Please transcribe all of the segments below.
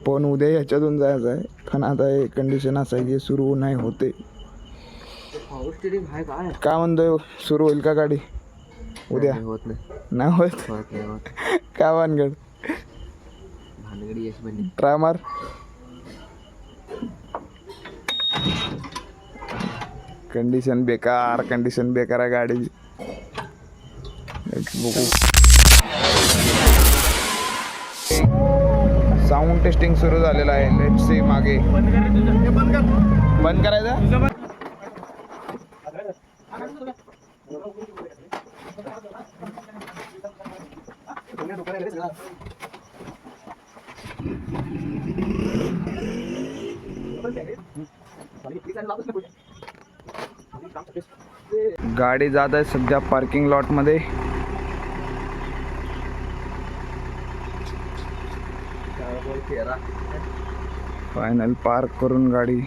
पण उद्या ह्याच्यातून जायचं आहे. पण आता हे कंडिशन असं आहे की सुरू नाही होते. काय म्हणतोय, सुरू होईल का गाडी उद्या? होत नाही होत. नाही. काय भानगड? ट्राय मार. कंडिशन बेकार आहे गाडीची. साऊंड टेस्टिंग सुरू झालेलं आहे. लेट्स सी मागे. बंद करायचं. गाडी जात आहे सध्या पार्किंग लॉट मध्ये. फायनल पार्क करून गाडी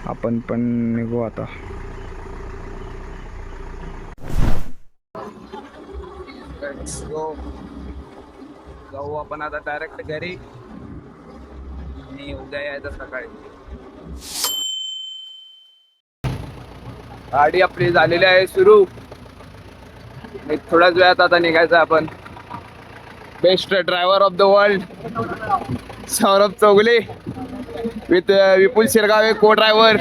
आपण पण निघू आता. जाऊ आपण आता डायरेक्ट घरी आणि उद्या यायचं सकाळी. गाडी आपली झालेली आहे सुरू. एक थोड्याच वेळात आता निघायचं आपण. Best driver of the world Saurabh Chougule with Vipul Shirgave co driver.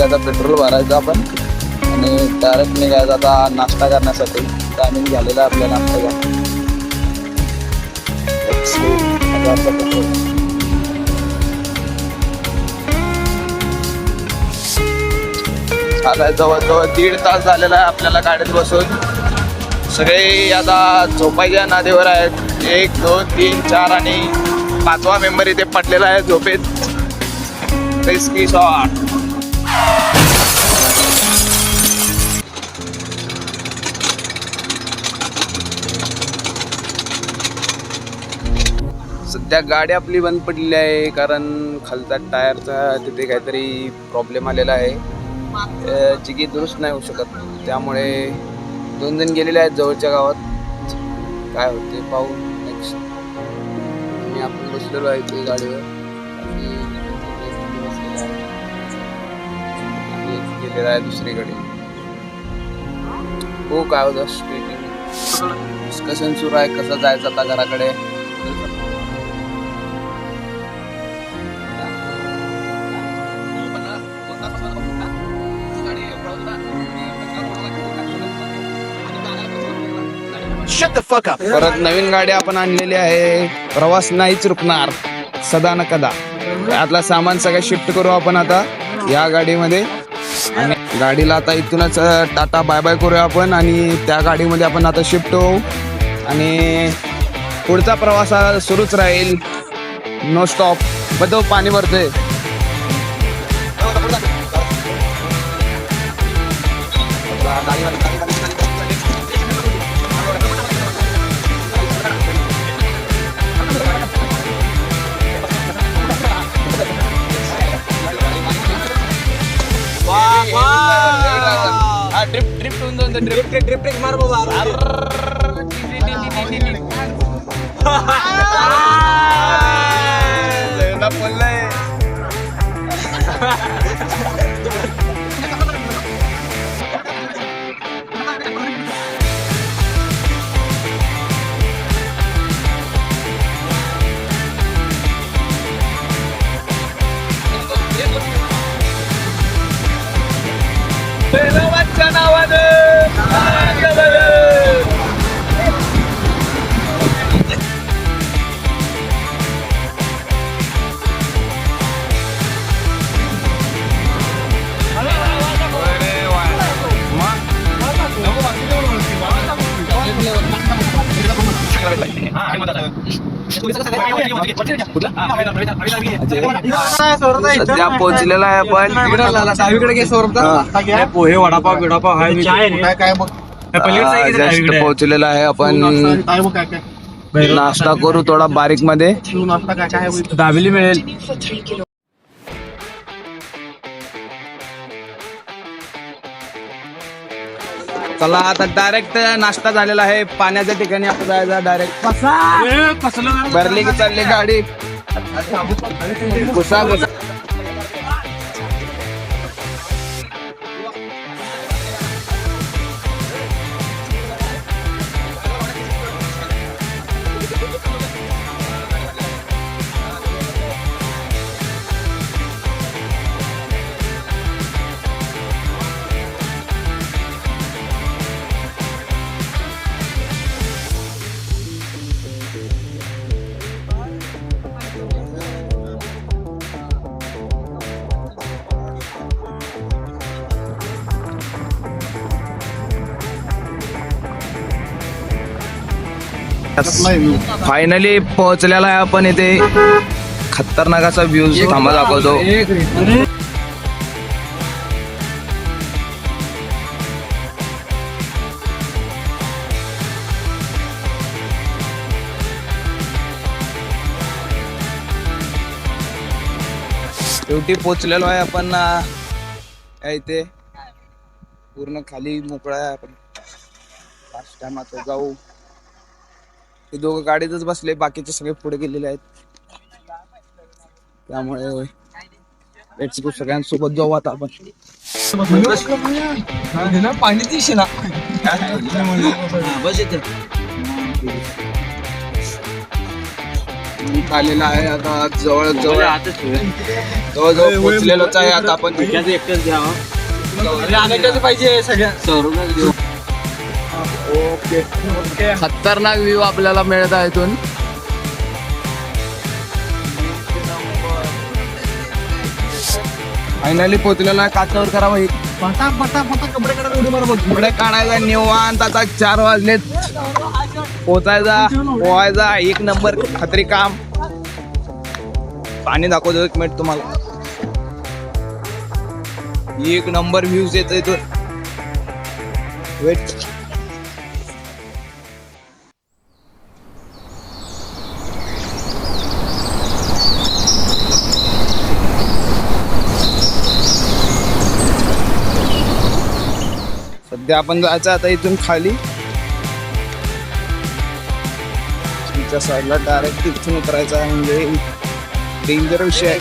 आता पेट्रोल भरायचं आपण आणि डायरेक्ट निघायचं आता नाश्ता करण्यासाठी. टायमिंग झालेला आहे आपल्या नाश्त्याचा. आता जवळजवळ 1.5 तास झालेला आहे आपल्याला गाडीत बसून. सगळे आता झोपायच्या नादेवर आहेत. 1 2 3 4 आणि 5वा मेंबर इथे पडलेला आहे झोपेत. Risky shot. सध्या गाडी आपली बंद पडलेली आहे कारण खालचा टायरचा तिथे काहीतरी प्रॉब्लेम आलेला आहे, जी की दुरुस्त नाही होऊ शकत. त्यामुळे 2 जण गेलेले आहेत जवळच्या गावात. काय होते पाहू नेक्स्ट. मी आपण बसलेलो आहे ते गाडीवर गेलेला आहे दुसरीकडे. हो काय होतं स्ट्रीटिंग डिस्कशन सुरू आहे कसं जायचं आता घराकडे. परत नवीन गाडी आपण आणलेली आहे. प्रवास नाहीच रुकणार सदा न कदा. यातला सामान सगळं शिफ्ट करू आपण आता या गाडीमध्ये आणि गाडीला आता इथूनच टाटा बाय बाय करूया आपण आणि त्या गाडीमध्ये आपण आता शिफ्ट होऊ आणि पुढचा प्रवास सुरूच राहील. No stop. बदो पाणी भरतोय. ड्रिफ्ट होऊन जाऊन ड्रिफ्ट मार बाबा. बोललाय सध्या पोहोचलेला आहे आपण पोहे वडापाव बिडापाव जस्ट पोहोचलेला आहे आपण. नाश्ता करू थोडा बारीक मध्ये. दाबेली मिळेल. चला आता डायरेक्ट नाश्ता झालेला आहे. पाण्याच्या ठिकाणी आपण जायचं डायरेक्ट. भरली की चालली गाडी. घुसा घुसा. फायनली पोहोचलेला आहे आपण इथे. खतरनाक असा व्ह्यू थांबा दाखवतो. शेवटी पोहोचलेलो आहे आपण इथे. पूर्ण खाली मोकळा आहे आपण. लास्ट टाइम आता जाऊ. ते दोघं गाडीतच बसले, बाकीचे सगळे पुढे गेलेले आहेत. त्यामुळे लेट्स गो, सगळ्यांसोबत जाऊ आता आपण. पाणी दिसे ना आलेला आहे आता. जवळ पोहोचलेलोच आहे आता आपण. एकटंच घ्यावं पाहिजे सगळ्या. ओके. खतरनाक व्ह्यू आपल्याला मिळत आहे इथून. फायनली पोहोचलेला. काचावर करावं कपडे काढायचा निवांत. आता 4 वाजलेत. पोचायचा पोहायचा. एक नंबर खतरी काम. पाणी दाखवतो 1 मिनिट तुम्हाला. एक नंबर व्ह्यूज येतो इथून. वेट. सध्या आपण जायचं आता इथून खाली. तुमच्या साईडला डायरेक्ट इथून उतरायचं आहे. म्हणजे डेंजर विषय आहे.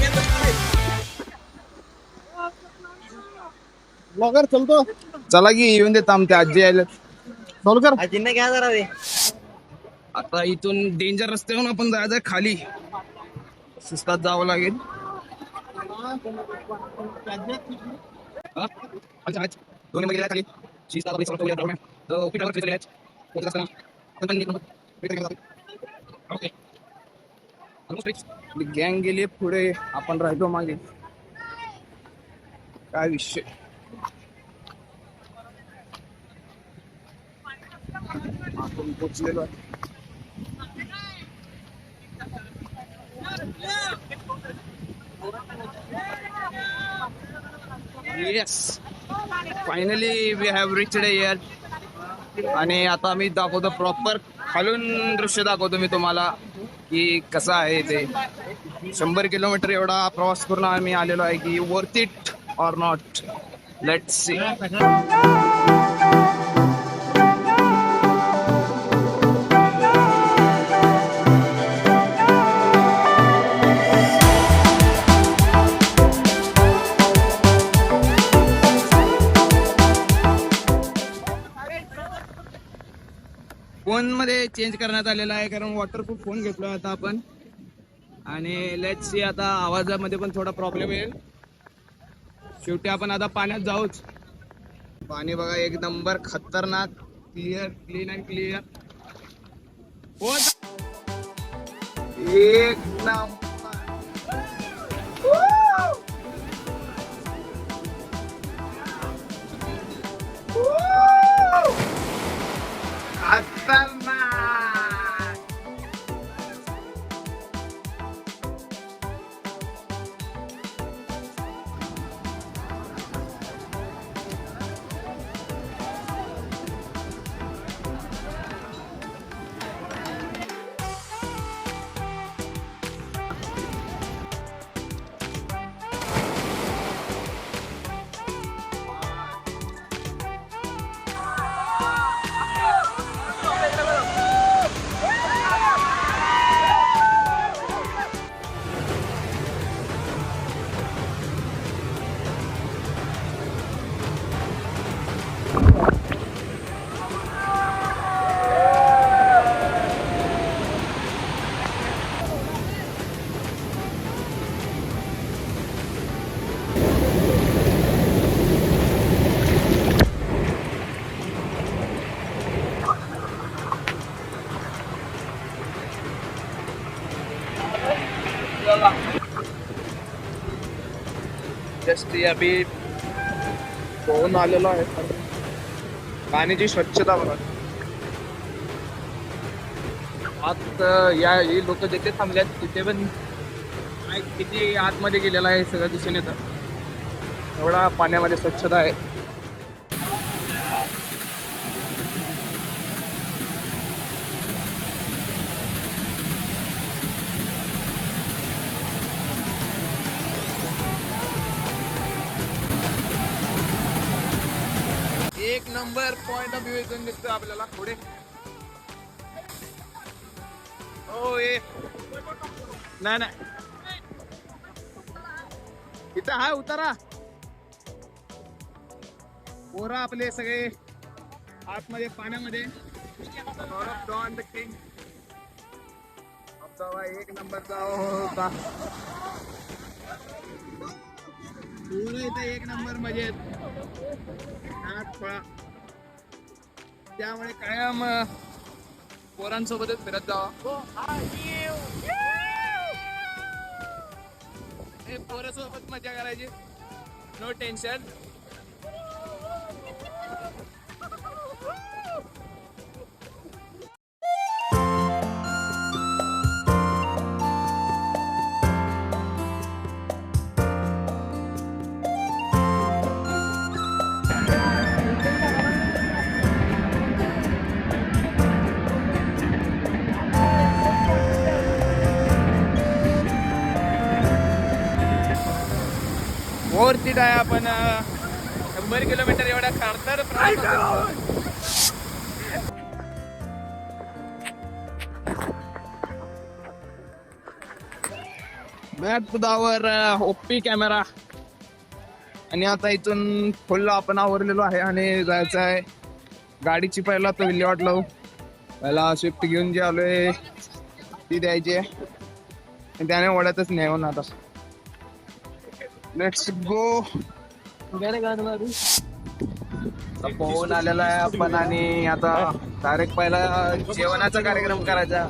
ब्लॉगर चलतो. चला की येऊन देत आमच्या आजी यायला. चालू कर. आजींना घ्या जरा रे. आता इथून डेंजर रस्त्यावरून आपण जायचं खाली. शिस्तात जावं लागेल. दोन नंबर खाली. गँग गेली पुढे, आपण राहिलो मागे. काय विषय. आपण पोचलेलो आहे. Yes, finally we have reached here. आणि आता आम्ही दाखवतो प्रॉपर खालून दृश्य दाखवतो मी तुम्हाला की कसं आहे ते. 100 किलोमीटर एवढा प्रवास करून आम्ही आलेलो आहे की worth it or not. Let's see. Phone मध्ये चेंज करण्यात आलेला आहे कारण वॉटरप्रूफ फोन घेतलो आता आपण. आणि लेट्स सी आता आवाजामध्ये पण थोडा प्रॉब्लेम येईल. शेवटी आपण आता पाण्यात जाऊच. पाणी बघा एक नंबर खतरनाक. Clear, clean and clear. एक नंबर. मस्ती अभि पोहून आलेलो आहे. पाण्याची स्वच्छता बघा. आत या लोक जिथे थांबल्यात तिथे पण किती आतमध्ये गेलेला आहे सगळं दिसून येतं. एवढा पाण्यामध्ये स्वच्छता आहे. एक नंबर पॉइंट ऑफ व्ह्यू इथून दिसतो आपल्याला पुढे. हो ये नाही नाही इथं हाय उतारा. पोरं आपले सगळे आतमध्ये पाण्यामध्ये. डॉन द किंग आमचा भाई एक नंबरचा होता. पोरं इथं एक नंबर मजेत. त्यामुळे कायम पोरांसोबतच फिरत जावा. पोरांसोबत मजा करायची. No tension. वरती आहे आपण 100 किलोमीटर एवढा खारतर बॅकदावर ओपी कॅमेरा. आणि आता इथून फुल आपण आवरलेलो आहे आणि जायचं आहे गाडीची. पहिला तो विल्हेवाट लावू. पहिला स्विफ्ट घेऊन जे आलोय ती द्यायची आहे. त्याने ओढतच नाही होणार. आता लेट्स गो. पोहून आलेला आहे आपण आणि आता डायरेक्ट पहिला जेवणाचा कार्यक्रम करायचा.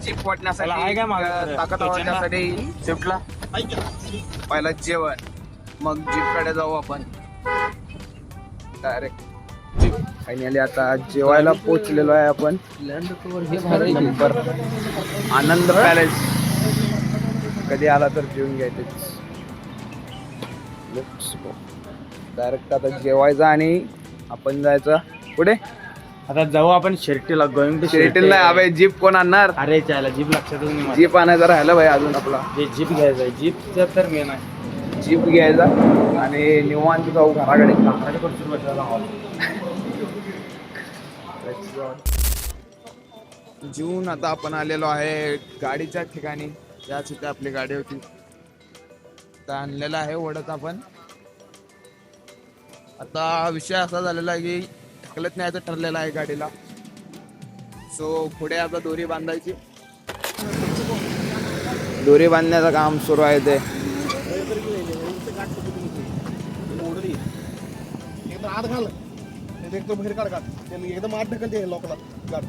जीप वाटण्यासाठी ताकद वाटण्यासाठी स्विफ्टला पहिला जेवण, मग जीप कडे जाऊ आपण डायरेक्ट. फायनली आता जेवायला पोहोचलेलो आहे आपण. आनंद पॅलेस. कधी आला तर जेवून घ्यायचं. डायरेक्ट आता जेवायचं आणि आपण जायचं पुढे. आता जाऊ आपण शिर्टीला. गोइंग टू शिर्टीला नाही अबे. जीप कोण आणणार? अरे त्याला जीप लक्षातच नाही. जीप आणायचं राहिलं भाई अजून आपला. ते जीप घ्यायचं आहे. जीपचं तर मेन आहे. जीप घ्यायचा आणि निवांत जाऊ घराकडे. जून आता आपण आलेलो आहे गाडीच्या ठिकाणी. याच इथे आपली गाडी होती. आणलेला आहे ओढत आपण. आता विषय असा झालेला आहे की ढकलत न्यायचं ठरलेलं आहे गाडीला. सो पुढे आता दोरी बांधायची. दोरी बांधण्याचं काम सुरू आहे. ते आत घाल. एकदम बाहेर काढ. एकदम आत ढकलते लोकला गाड.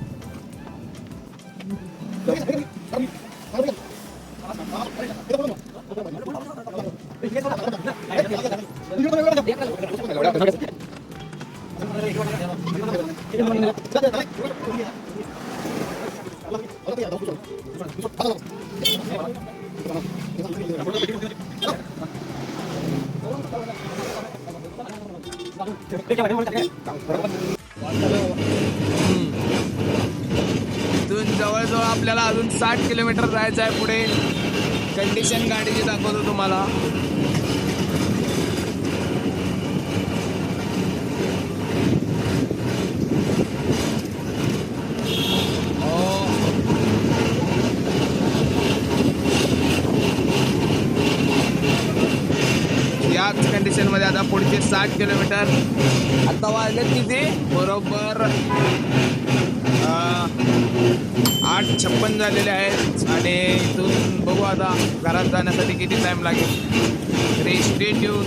इथून जवळजवळ आपल्याला अजून 60 किलोमीटर जायचं आहे पुढे. कंडिशन गाडीची दाखवतो तुम्हाला. याच कंडिशन मध्ये आता पुढचे 60 किलोमीटर. आता वाजले किती? बरोबर 8:56 झालेले आहेत. आणि इथून बघू आता घरात जाण्यासाठी किती टाइम लागेल. Stay tune.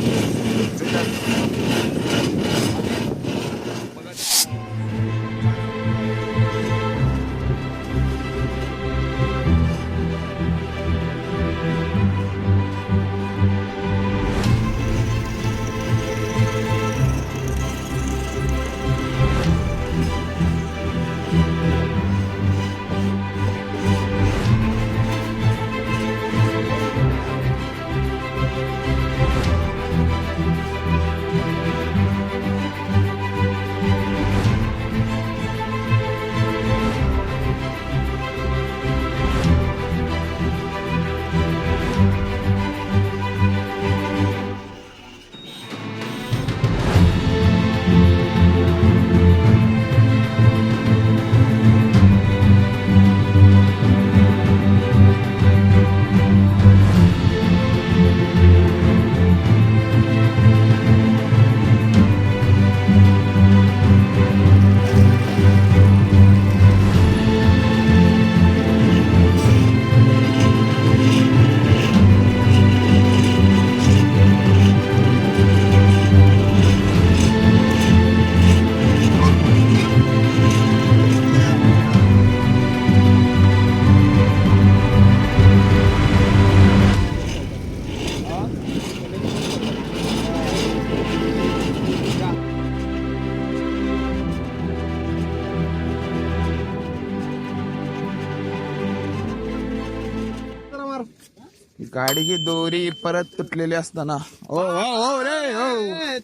गाडीची दोरी परत तुटलेली असताना ओ हो हो रे हो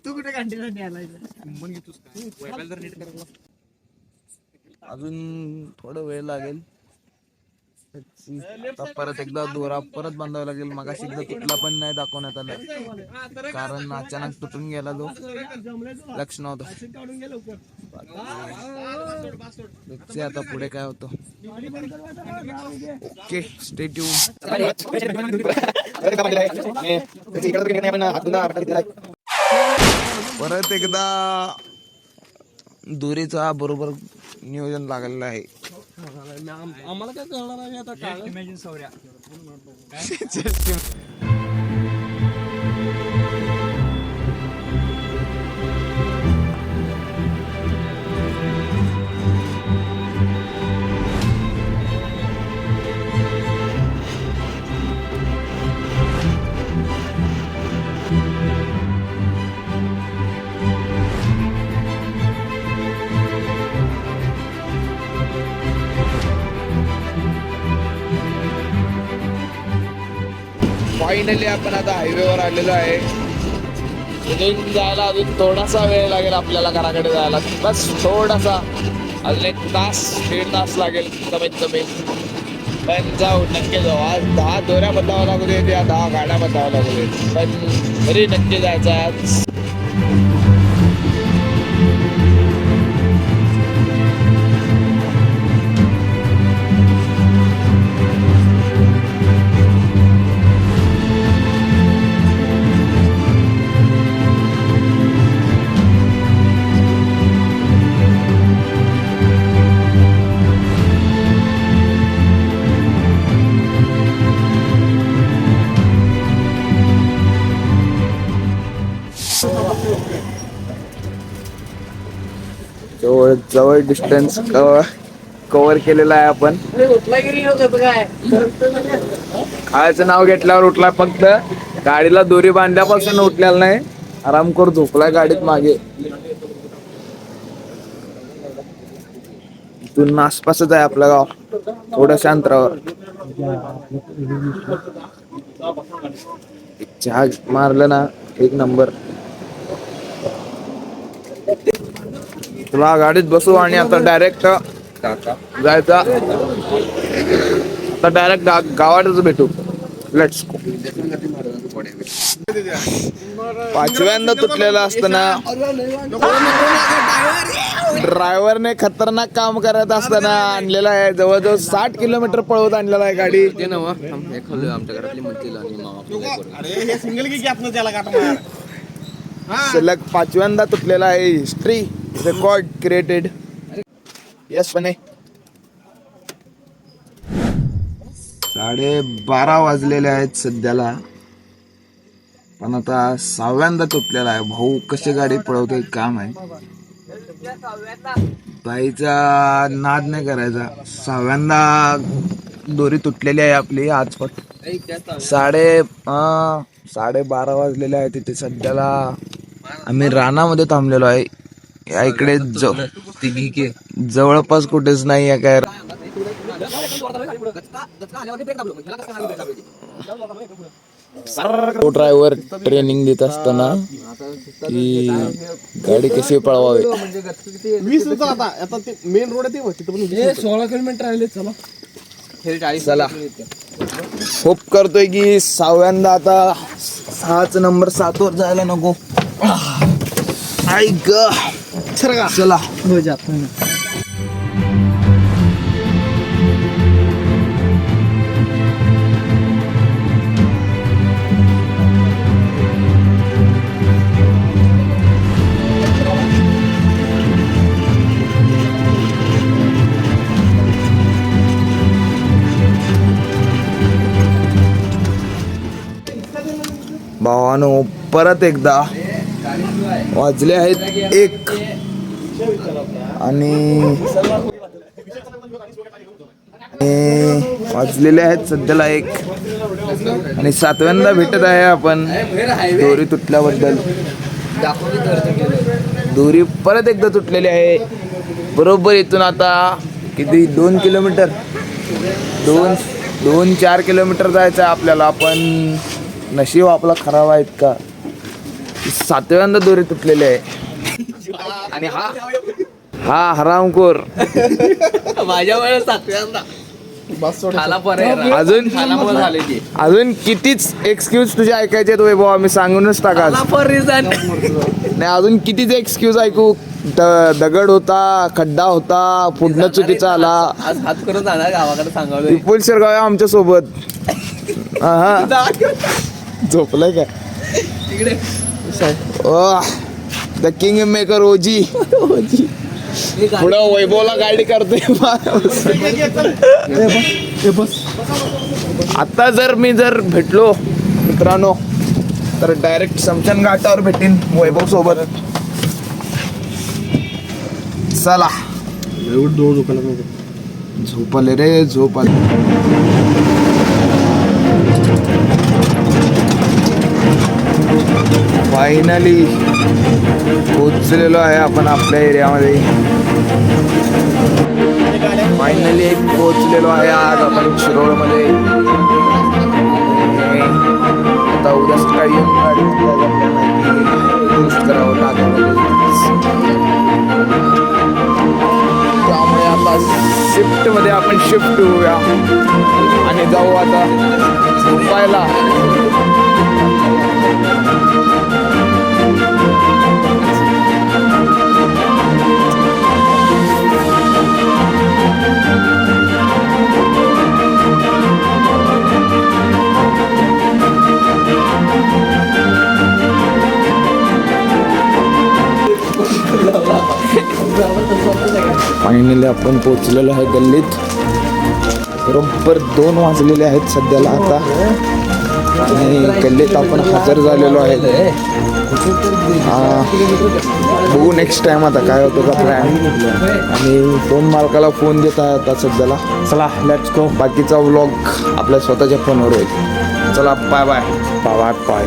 तू कुठे कंटिन्यू अजून थोडं वेळ लागेल. आता परत एकदा दोरा परत बांधावा लागेल. मगाशी एकदा तुटला पण नाही दाखवण्यात आलं कारण अचानक तुटून गेला तो, लक्ष नव्हतं. बघते आता पुढे काय होतं. Okay stay tune. परत एकदा दोरीचा बरोबर नियोजन लागलेलं आहे. आम्हाला काय कळणार आहे आता काय इमॅजिन सौर्या. फायनली आपण आता हायवेवर आलेलो आहे. इथून जायला अजून थोडासा वेळ लागेल आपल्याला घराकडे जायला. बस थोडासा, अजून 1 तास 1.5 तास लागेल कमीत कमी. पण जाऊ, नक्की जाऊ. आज 10 दोऱ्या बदलावं लागू देत, या 10 गाड्या बदलावं लागू देत, पण घरी नक्की जायचं आज. जवळ जवळ डिस्टन्स कव्हर केलेला आहे आपण. खायचं नाव घेतल्यावर उठला, फक्त गाडीला दोरी बांधल्यापासून उठलेला नाही. आराम कर झोपलाय गाडीत मागे. इथून आसपासच आहे आपलं गाव, थोड्याशा अंतरावर. चहा मारलं ना, 1 नंबर. तुला गाडीत बसू आणि आता डायरेक्ट जायचं. आता डायरेक्ट गावातच भेटू. Let's go. 5व्यांदा तुटलेला असताना ड्रायव्हरने खतरनाक काम करत असताना आणलेला आहे. जवळजवळ 60 किलोमीटर पळवत आणलेला आहे गाडी. आमच्या घरातली म्हणतील सलग 5व्यांदा तुटलेला आहे. History record created. यस बने. 12:30 वाजलेले आहेत सध्याला, पण आता 6व्यांदा तुटलेला आहे. भाऊ कशी गाडी पळवतोय काम आहे. बाईचा नाद नाही करायचा. 6व्यांदा दोरी तुटलेली आहे आपली आज. फक्त 12:30 वाजलेले आहे. तिथे सध्याला आम्ही रानामध्ये थांबलेलो आहे. या इकडे जवळपास कुठेच नाही आहे काय. तो ड्रायव्हर ट्रेनिंग देत असताना की गाडी कशी पळवावी. 20 आता ते मेन रोड आहे ते 16 किलोमीटर राहिले. चला, होप करतोय की 6व्यांदा आता 6चा नंबर 7 वर जायला नको. ऐक चला. भावानो, परत एकदा वाजले आहेत 1 आणि वाजलेले आहेत सध्याला 1 आणि 7व्यांदा भेटत आहे आपण दोरी तुटल्याबद्दल. दोरी परत एकदा तुटलेली आहे. बरोबर इथून आता किती 2 किलोमीटर 2-4 किलोमीटर जायचं आहे आपल्याला, पण नशीब आपला खराब आहेत का 7व्यांदा दोरी तुटलेली आहे. आणि हा हरामखोर माझ्या वेळेस 7व्यांदा बस सोड. खाला पर्याय अजून खानामुळे झाले ते अजून कितीच एक्सक्यूज तुझे ऐकायचे आहेत वैभव, आम्ही सांगूनच टाका. खाला फॉर रिझन नाही अजून कितीच एक्सक्यूज ऐकू. दगड होता, खड्डा होता, पुढनं चुकीचा आला. आज हात करून जाणार गावाकडे सांगावलं विपुल शिरगाव आहे आमच्या सोबत. हा झोपलाय का तिकडे द किंग मेकर ओजी. पुढं वैभवला गाडी करते. आता जर भेटलो मित्रांनो तर डायरेक्ट समशान घाटावर भेटीन वैभव सोबत. चला झोपले रे झोप आली. फायनली पोचलेलो आहे आपण आपल्या एरियामध्ये. फायनली पोचलेलो आहे आज आपण शिरोळमध्ये. आता उद्या सकाळी येऊन गाडी करावं लागेल. त्यामुळे आता शिफ्टमध्ये आपण शिफ्ट होऊया आणि जाऊ आता झोपायला. फायनली आपण पोचलेलो आहे गल्लीत. बरोबर 2 वाजलेले आहेत सध्याला आता आणि गल्लीत आपण हजर झालेलो आहे. बघू नेक्स्ट टाइम आता काय होतं का प्लॅन. आणि 2 मालकाला फोन देत आहे आता सध्याला. चला लेट्स गो. बाकीचा व्लॉग आपल्या स्वतःच्या फोनवर होईल. चला बाय बाय. Bye bye.